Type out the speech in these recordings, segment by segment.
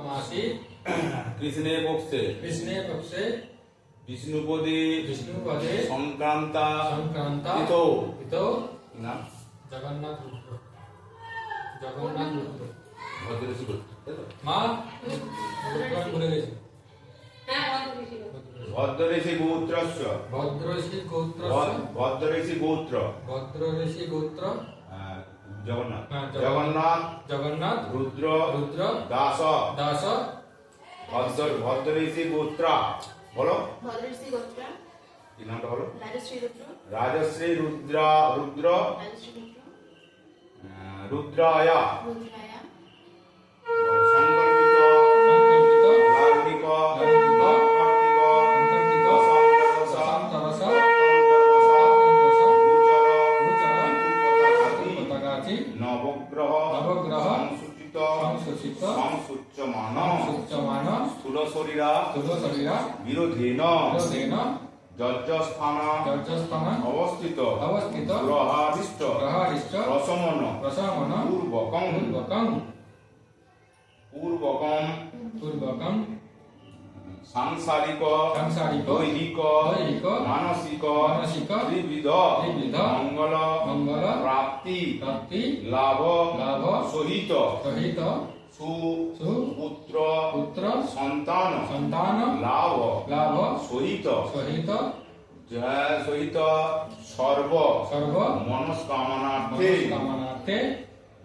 मासी কৃষ্ণে পক্ষে कृष्णे पक्षे বিষ্ণুপদে সংক্রান্তা संक्रांता তিথৌ हितो না जगन्नाथ रुद्र ভদ্রশী গোত্র, তাই তো? माँ भूले गए ভদ্রঋষি গোত্রস্য भद्रऋषि गोत्र ভদ্রঋষি গোত্র भद्रऋषि गोत्र জগন্নাথ হ্যাঁ, জগন্নাথ जगन्नाथ রুদ্র रुद्र দাস दास ভদ্রঋষি গোত্রা বলো ভদ্রশ্রী গোত্র কি নামটা বলো রাজশ্রী রুদ্র রাজশ্রী রুদ্র রাজশ্রী রুদ্র রুদ্রায়া রুদ্রায়া সংকল্পিত संकल्पित ধার্মিক ধার্মিক, কার্তিক संकल्पित দশান্তরস दशांतरस অন্তর্দশ গোচর गोचर ঋতুপতাকাদি पताकाचि নবগ্রহ नवग्रह সংসূচিত संसूचित সংসূচ্যমান सूच्यमान স্থূল শরীরা स्थूल शरीरा বিরোধেন विरोधेन যজ্ঞস্থান जर्जस्थान অবস্থিত अवस्थित গ্রহাদিষ্ট ग्रहारिष्ट রসমন प्रसामन পূর্বকং पूर्वकं সাংসারিক सांसारिक দৈহিক दैहिक মানসিক मानसिक ত্রিবিধ त्रिविध মঙ্গল मंगल প্রাপ্তি प्राप्ति লাভ लाभ সহিত सहित সুপুত্র पुत्र সন্তান संतान লাভ लाभ সহিত सहित সহিত সর্ব सर्व মনস্কামনার্থে मनोकामनार्थे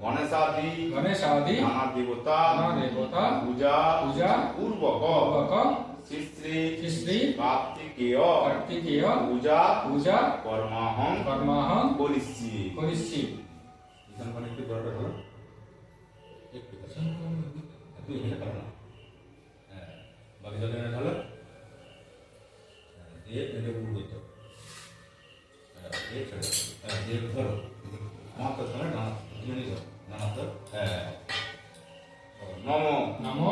গণেশাদি गणेशादि নানা দেবতা देवता পূজা पूजा পূর্বক पूर्वक শ্রী श्री কার্তিকেয় कार्तिकेय পূজা पूजा কর্মাহং कर्माहं করিষ্যি करिष्यि এখানে একটু দরকার হলো একটু তুই এখানে পারো না হ্যাঁ বাকি জলে হলো দিয়ে এটা উড়ে তো হ্যাঁ এই ছেড়ে হ্যাঁ দিয়ে ধরো মাথা তো না জিনিস না তো হ্যাঁ নম नमो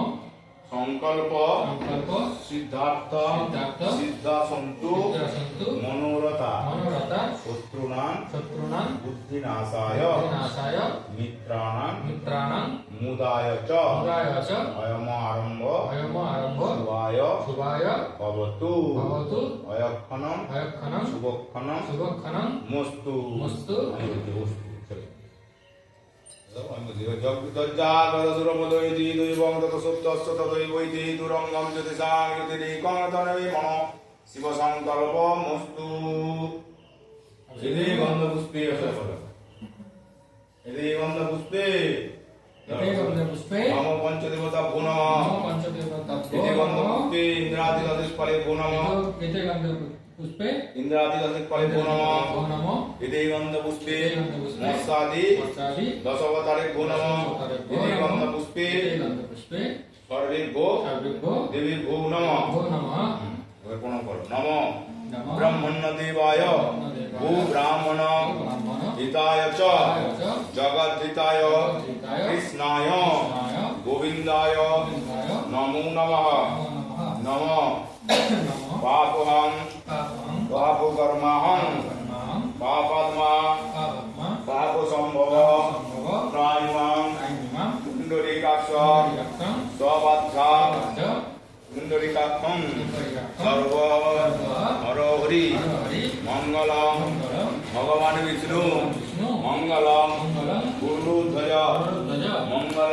সংকল্প संकल्प সিদ্ধার্থ সিদ্ধার্থ সিদ্ধা সন্তু सन्तु মনোরথা मनोरथा শত্রুনাং शत्रूणां বুদ্ধিনাশায় विनाशाय মিত্রাণাং मित्राणां মুদায় চ मुदाय च অয়ম আরম্ভ अयम आरम्भ শুভায় शुभाय ভবতু भवतु অয়ক্ষণম अयक्षणं শুভক্ষণম शुभक्षणं মস্তু मस्तु জগদজাগরদুরমদৈতি দৈবং তত সুপ্তস্য তদৈবৈতি দুরঙ্গম জ্যোতিষাং জ্যোতিরেকং তনবে মন শিব সংকল্প মস্তু এদে গন্ধ পুষ্পে এদে গন্ধ পুষ্পে एते गन्धपुष्पे নম পঞ্চদেবতা ভো নমঃ नमो पञ्चदेवताभ्यो এতে গন্ধ नमः পুষ্পে ইন্দ্রাদিদশ ফলে ভো নমঃ एते गन्धपुष्पे ইন্দ্রাদিদশ ফলে ভো নমঃ भो नमो এতে গন্ধ পুষ্পে एते गन्धपुष्पे মৎস্যাদি वर्षादि দশবতারে ভো নমঃ এতে গন্ধ পুষ্পে एते गन्धपुष्पे সর্বে ভো सर्वेभ्यो দেবী ভো নমঃ भो नमः এবার প্রণাম করো নম नमः ব্রহ্মণ্য দেবায় ভূ ব্রাহ্মণ ब्राह्मण হিতায় চ च জগদ্ধিতায় जगद्धिताय কৃষ্ণায় कृष्णाय গোবিন্দায় गोविन्दाय নমো নমঃ नमो নম नमः পাপহং पापं পাপকর্মাহং कर्माहं পাপাত্মা पापमा পাপ সম্ভব सम्भव প্রায়মাং ऐमिमां কুণ্ডলিকাক্ষ परिरक्षं স্ববাধ্যা च কুণ্ডলিকাক্ষং परिरक्षं সর্ব হর হরি हरि মঙ্গলং मङ्गलं ভগবান বিষ্ণু विष्णु মঙ্গলং मङ्गलं গুরুধ্বজ गरुडध्वज মঙ্গল